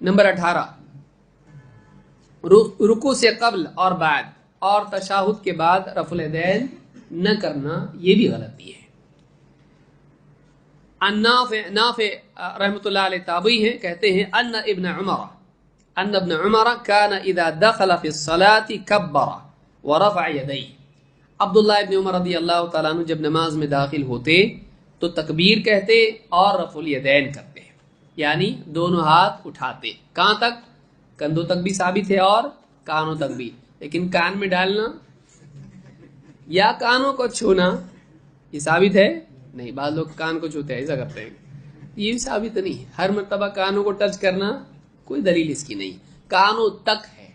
Number 18 رکوع سے قبل اور بعد اور تشہد کے بعد رفع الیدین نہ کرنا یہ بھی غلطی ہے۔ نافع رحمۃ اللہ علیہ تابعی ہیں، کہتے ہیں ان ابن عمر كان اذا دخل في الصلاة كبر ورفع يديه۔ عبداللہ ابن عمر رضی اللہ تعالیٰ عنہ جب نماز میں داخل ہوتے تو تکبیر کہتے اور رفع الیدین کرتے، یعنی دونوں ہاتھ اٹھاتے۔ کہاں تک؟ کندھوں تک بھی ثابت ہے اور کانوں تک بھی، لیکن کان میں ڈالنا یا کانوں کو چھونا یہ ثابت ہے نہیں۔ بعض لوگ کان کو چھوتے ہیں، ایسا کرتے ہیں، یہ بھی ثابت نہیں۔ ہر مرتبہ کانوں کو ٹچ کرنا کوئی دلیل اس کی نہیں۔ کانوں تک ہے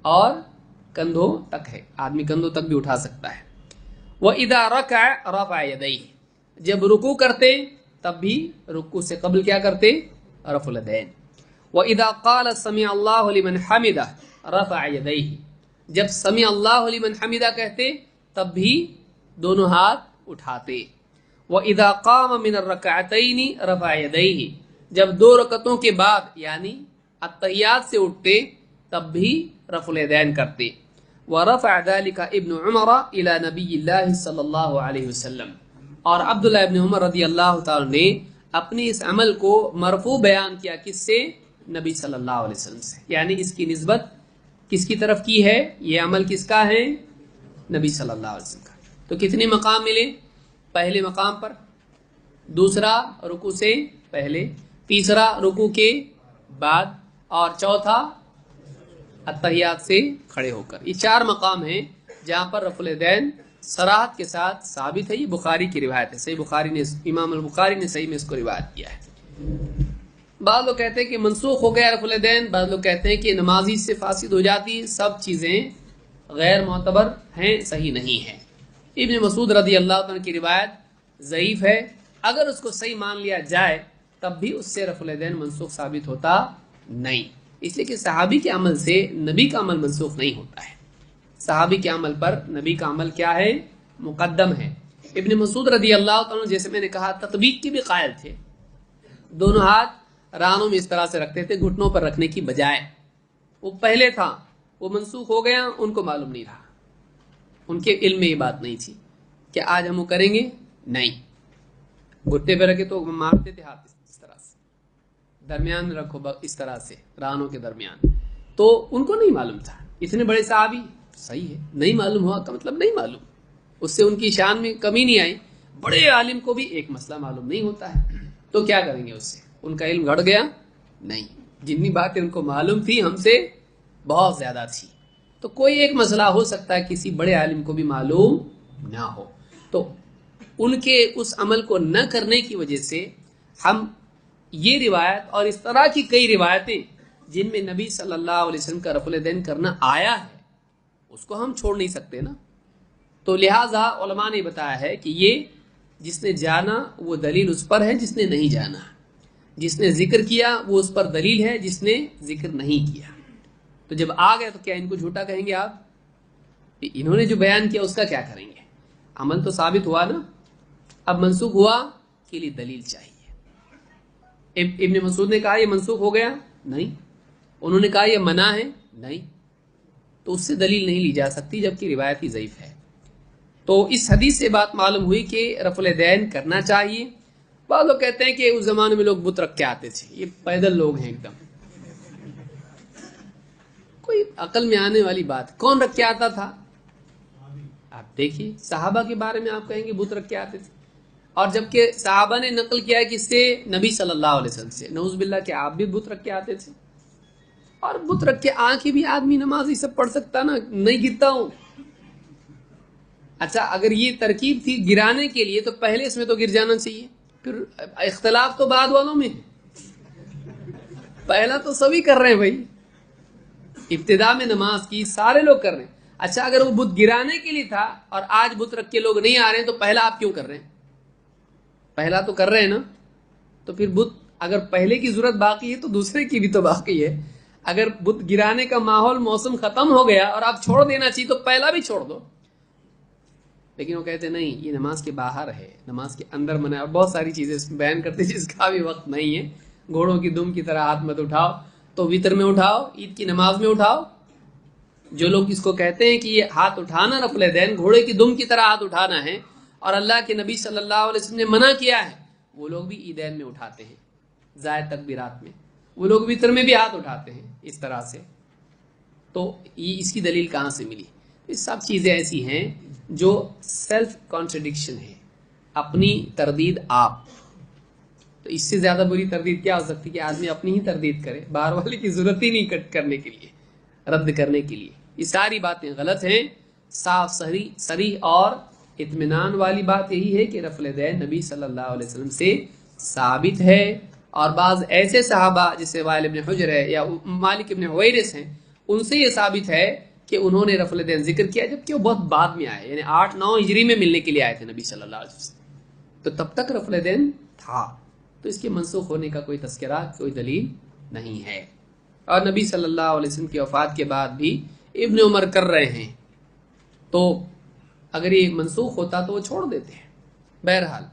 اور کندھوں تک ہے، آدمی کندھوں تک بھی اٹھا سکتا ہے۔ وَإِذَا رَكَعَ رَفَعَ يَدَيْهِ، جب رکوع کرتے تب بھی رکوع سے قبل کیا کرتے؟ رفع الیدین۔ وَإِذَا قَالَ سَمِعَ اللَّهُ لِمَنْ حَمِدَهُ رَفَعَ يَدَيْهِ، جب سَمِعَ اللَّهُ لِمَنْ حَمِدَهُ کہتے تب بھی دونوں ہاتھ اٹھاتے۔ وَإِذَا قَامَ مِنَ الرَّكْعَتَيْنِ رَفَعَ يَدَيْهِ، جب دو رکعتوں کے بعد یعنی التحیات سے اٹھتے تب بھی رفع الیدین کرتے۔ وَرَفَعَ ذَلِكَ ابن عمر إِلَى نبی اللہ صلی اللہ علیہ وسلم، اور عبداللہ ابن عمر رضی اللہ تعالیٰ نے اپنی اس عمل کو مرفوع بیان کیا، کس سے؟ نبی صلی اللہ علیہ وسلم سے، یعنی اس کی نسبت کس کی طرف کی ہے؟ یہ عمل کس کا ہے؟ نبی صلی اللہ علیہ وسلم کا۔ تو کتنے مقام ملے؟ پہلے مقام پر، دوسرا رکوع سے پہلے، تیسرا رکوع کے بعد، اور چوتھا التحیات سے کھڑے ہو کر۔ یہ 4 مقام ہیں جہاں پر رفع الیدین صراحت کے ساتھ ثابت ہے۔ یہ بخاری کی روایت ہے، صحیح بخاری نے، امام البخاری نے صحیح میں اس کو روایت کیا ہے۔ بعض لوگ کہتے ہیں کہ منسوخ ہو گیا رفع الیدین، بعض لوگ کہتے ہیں کہ نمازی سے فاسد ہو جاتی۔ سب چیزیں غیر معتبر ہیں، صحیح نہیں ہے۔ ابن مسعود رضی اللہ عنہ کی روایت ضعیف ہے، اگر اس کو صحیح مان لیا جائے تب بھی اس سے رفع الیدین منسوخ ثابت ہوتا نہیں، اس لیے کہ صحابی کے عمل سے نبی کا عمل منسوخ نہیں ہوتا ہے۔ صحابی کے عمل پر نبی کا عمل کیا ہے؟ مقدم ہے۔ ابن مسعود رضی اللہ عنہ جیسے میں نے کہا تطبیق کے بھی قائل تھے، دونوں ہاتھ رانوں میں اس طرح سے رکھتے تھے گھٹنوں پر رکھنے کی بجائے۔ وہ پہلے تھا، وہ منسوخ ہو گیا، ان کو معلوم نہیں رہا، ان کے علم میں یہ بات نہیں تھی کہ آج ہم وہ کریں گے، نہیں، گھٹنے پہ رکھے تو مارتے تھے ہاتھ اس طرح سے، درمیان رکھو اس طرح سے رانوں کے درمیان، تو ان کو نہیں معلوم تھا۔ اتنے بڑے صحابی، صحیح ہے، نہیں معلوم ہوا کا مطلب نہیں معلوم، اس سے ان کی شان میں کمی نہیں آئی۔ بڑے عالم کو بھی ایک مسئلہ معلوم نہیں ہوتا ہے تو کیا کریں گے؟ اس سے ان کا علم گھٹ گیا؟ نہیں، جتنی باتیں ان کو معلوم تھی ہم سے بہت زیادہ تھی، تو کوئی ایک مسئلہ ہو سکتا ہے کسی بڑے عالم کو بھی معلوم نہ ہو، تو ان کے اس عمل کو نہ کرنے کی وجہ سے ہم یہ روایت اور اس طرح کی کئی روایتیں جن میں نبی صلی اللہ علیہ وسلم کا رفع الیدین کرنا آیا ہے اس کو ہم چھوڑ نہیں سکتے نا۔ تو لہٰذا علماء نے بتایا ہے کہ یہ جس نے جانا وہ دلیل اس پر ہے، جس نے نہیں جانا، جس نے ذکر کیا وہ اس پر دلیل ہے، جس نے ذکر نہیں کیا۔ تو جب آ گئے تو کیا ان کو جھوٹا کہیں گے آپ؟ انہوں نے جو بیان کیا اس کا کیا کریں گے؟ عمل تو ثابت ہوا نا، اب منسوخ ہوا کے لیے دلیل چاہیے۔ ابن مسعود نے کہا یہ منسوخ ہو گیا، نہیں، انہوں نے کہا یہ منع ہے، نہیں، تو اس سے دلیل نہیں لی جا سکتی جبکہ روایت ہی ضعیف ہے۔ تو اس حدیث سے بات معلوم ہوئی کہ رفع الیدین کرنا چاہیے۔ بعض لوگ کہتے ہیں کہ اس زمانے میں لوگ بت رکھ کے آتے تھے، یہ پیدل لوگ ہیں ایک دم، کوئی عقل میں آنے والی بات، کون رکھ کے آتا تھا؟ آپ دیکھیے صحابہ کے بارے میں آپ کہیں گے بت رکھ کے آتے تھے، اور جبکہ صحابہ نے نقل کیا ہے کس سے؟ نبی صلی اللہ علیہ وسلم سے، نعوذ باللہ کہ آپ بھی بت رکھ کے آتے تھے۔ اور بت رکھ کے آنکھیں بھی آدمی نمازی سب پڑھ سکتا نا، نہیں گرتا ہوں۔ اچھا اگر یہ ترکیب تھی گرانے کے لیے تو پہلے اس میں تو گر جانا چاہیے، پھر اختلاف تو بعد والوں میں، پہلا تو سبھی کر رہے ہیں بھائی، ابتدا میں نماز کی سارے لوگ کر رہے ہیں۔ اچھا اگر وہ بت گرانے کے لیے تھا اور آج بت رکھ کے لوگ نہیں آ رہے ہیں تو پہلا آپ کیوں کر رہے ہیں؟ پہلا تو کر رہے ہیں نا، تو پھر بت اگر پہلے کی ضرورت باقی ہے تو دوسرے کی بھی تو باقی ہے۔ اگر بت گرانے کا ماحول موسم ختم ہو گیا اور آپ چھوڑ دینا چاہیے تو پہلا بھی چھوڑ دو، لیکن وہ کہتے نہیں یہ نماز کے باہر ہے، نماز کے اندر منع، اور بہت ساری چیزیں بیان کرتے جس کا بھی وقت نہیں ہے۔ گھوڑوں کی دم کی طرح ہاتھ مت اٹھاؤ، تو وطر میں اٹھاؤ، عید کی نماز میں اٹھاؤ۔ جو لوگ اس کو کہتے ہیں کہ یہ ہاتھ اٹھانا رفع الیدین گھوڑے کی دم کی طرح ہاتھ اٹھانا ہے اور اللہ کے نبی صلی اللہ علیہ وسلم نے منع کیا ہے، وہ لوگ بھی عیدین میں اٹھاتے ہیں، زائد تکبیرات میں، وہ لوگ وطر میں بھی ہاتھ اٹھاتے ہیں اس طرح سے۔ تو یہ اس کی دلیل کہاں سے ملی؟ یہ سب چیزیں ایسی ہیں جو سیلف کانٹرڈکشن ہے، اپنی تردید آپ۔ تو اس سے زیادہ بری تردید کیا ہو سکتی کہ آدمی اپنی ہی تردید کرے، باہر والے کی ضرورت ہی نہیں کٹ کرنے کے لیے، رد کرنے کے لیے۔ یہ ساری باتیں غلط ہیں۔ صاف صریح اور اطمینان والی بات یہی ہے کہ رفع الیدین نبی صلی اللہ علیہ وسلم سے ثابت ہے، اور بعض ایسے صحابہ جیسے وائل ابن حجر ہے یا مالک ابن حویرث ہیں، ان سے یہ ثابت ہے کہ انہوں نے رفع الیدین ذکر کیا جبکہ وہ بہت بعد میں آئے، یعنی 8-9 ہجری میں ملنے کے لیے آئے تھے نبی صلی اللہ علیہ وسلم، تو تب تک رفع الیدین تھا، تو اس کے منسوخ ہونے کا کوئی تذکرہ، کوئی دلیل نہیں ہے۔ اور نبی صلی اللہ علیہ وسلم کی وفات کے بعد بھی ابن عمر کر رہے ہیں، تو اگر یہ منسوخ ہوتا تو وہ چھوڑ دیتے ہیں۔ بہرحال